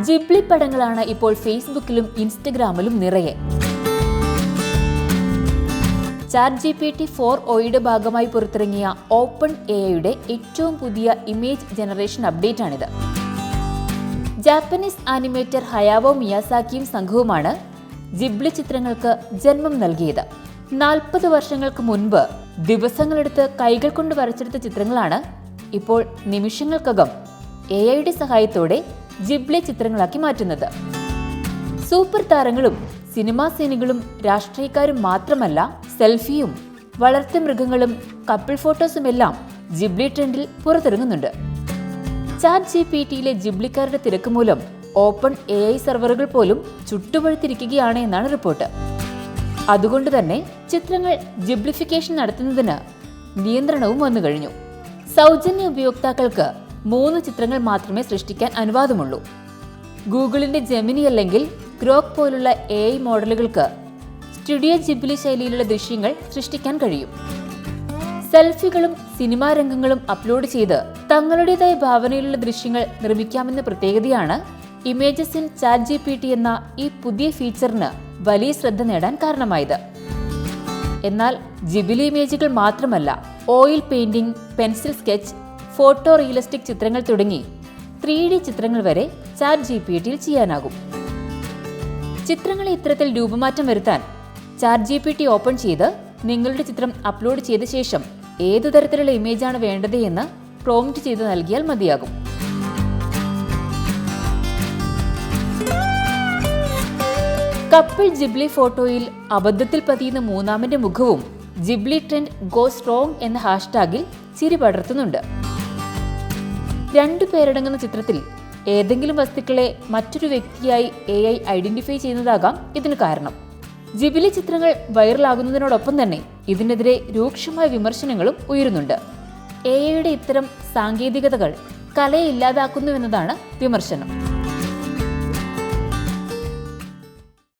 ജിബ്ലി പടങ്ങളാണ് ഇപ്പോൾ ഫേസ്ബുക്കിലും ഇൻസ്റ്റഗ്രാമിലും നിറയെ. ChatGPT-4o ഭാഗമായി പുറത്തിറങ്ങിയ ഓപ്പൺ എഐയുടെ ഏറ്റവും പുതിയ ഇമേജ് ജനറേഷൻ അപ്ഡേറ്റ് ആണിത്. ജാപ്പനീസ് ആനിമേറ്റർ ഹയാവോ മിയാസാക്കിയും സംഘവുമാണ് ജിബ്ലി ചിത്രങ്ങൾക്ക് ജന്മം നൽകിയത്. 40 വർഷങ്ങൾക്ക് മുൻപ് ദിവസങ്ങളെടുത്ത് കൈകൾ കൊണ്ട് വരച്ചെടുത്ത ചിത്രങ്ങളാണ് ഇപ്പോൾ നിമിഷങ്ങൾക്കകം എഐയുടെ സഹായത്തോടെ ജിബ്ലി ചിത്രങ്ങളാക്കി മാറ്റുന്നത്. സൂപ്പർ താരങ്ങളും സിനിമാ സീനുകളും രാഷ്ട്രീയക്കാരും മാത്രമല്ല, സെൽഫിയും വളർത്തുമൃഗങ്ങളും കപ്പിൾ ഫോട്ടോസുമെല്ലാം ജിബ്ലി ട്രെൻഡിൽ പുറത്തിറങ്ങുന്നുണ്ട്. ChatGPTയിലെ ജിബ്ലിക്കാരുടെ തിരക്ക് മൂലം ഓപ്പൺ എഐ സെർവറുകൾ പോലും ചുട്ടുപഴുത്തിരിക്കുകയാണ് എന്നാണ് റിപ്പോർട്ട്. അതുകൊണ്ട് തന്നെ ചിത്രങ്ങൾ ജിബ്ലിഫിക്കേഷൻ നടത്തുന്നതിന് നിയന്ത്രണവും വന്നു കഴിഞ്ഞു. സൗജന്യ ഉപയോക്താക്കൾക്ക് 3 ചിത്രങ്ങൾ മാത്രമേ സൃഷ്ടിക്കാൻ അനുവാദമുള്ളൂ. ഗൂഗിളിന്റെ ജെമിനി അല്ലെങ്കിൽ ഗ്രോക്ക് പോലുള്ള എഐ മോഡലുകൾക്ക് സ്റ്റുഡിയോ ജിബ്ലി ശൈലിയിലുള്ള ദൃശ്യങ്ങൾ സൃഷ്ടിക്കാൻ കഴിയും. സെൽഫികളും സിനിമാ രംഗങ്ങളും അപ്ലോഡ് ചെയ്ത് തങ്ങളുടേതായ ഭാവനയിലുള്ള ദൃശ്യങ്ങൾ നിർമ്മിക്കാമെന്ന പ്രത്യേകതയാണ് ഇമേജസ് ഇൻ ChatGPT എന്ന ഈ പുതിയ ഫീച്ചറിന് വലിയ ശ്രദ്ധ നേടാൻ കാരണമായത്. എന്നാൽ ജിബ്ലി ഇമേജുകൾ മാത്രമല്ല, oil painting, pencil sketch, photo realistic ചിത്രങ്ങൾ തുടങ്ങി 3D ചിത്രങ്ങൾ വരെ ChatGPTയിൽ ചെയ്യാനാകും. ചിത്രങ്ങളെ ഇത്തരത്തിൽ രൂപമാറ്റം വരുത്താൻ ChatGPT ഓപ്പൺ ചെയ്ത് നിങ്ങളുടെ ചിത്രം അപ്ലോഡ് ചെയ്ത ശേഷം ഏതു തരത്തിലുള്ള ഇമേജാണ് വേണ്ടത് എന്ന് പ്രോംപ്റ്റ് ചെയ്ത് നൽകിയാൽ മതിയാകും. കപ്പിൾ ജിബ്ലി ഫോട്ടോയിൽ അബദ്ധത്തിൽ പതിയുന്ന മൂന്നാമന്റെ മുഖവും ജിബ്ലി ട്രെൻഡ് ഗോ സ്ട്രോങ് എന്ന ഹാഷ്ടാഗിൽ ചിരി പടർത്തുന്നുണ്ട്. 2 പേരടങ്ങുന്ന ചിത്രത്തിൽ ഏതെങ്കിലും വസ്തുക്കളെ മറ്റൊരു വ്യക്തിയായി AI ഐഡന്റിഫൈ ചെയ്യുന്നതാകാം ഇതിന് കാരണം. ജിബ്ലി ചിത്രങ്ങൾ വൈറലാകുന്നതിനോടൊപ്പം തന്നെ ഇതിനെതിരെ രൂക്ഷമായ വിമർശനങ്ങളും ഉയരുന്നുണ്ട്. AIയുടെ ഇത്തരം സാങ്കേതികതകൾ കലയെ ഇല്ലാതാക്കുന്നുവെന്നതാണ് വിമർശനം.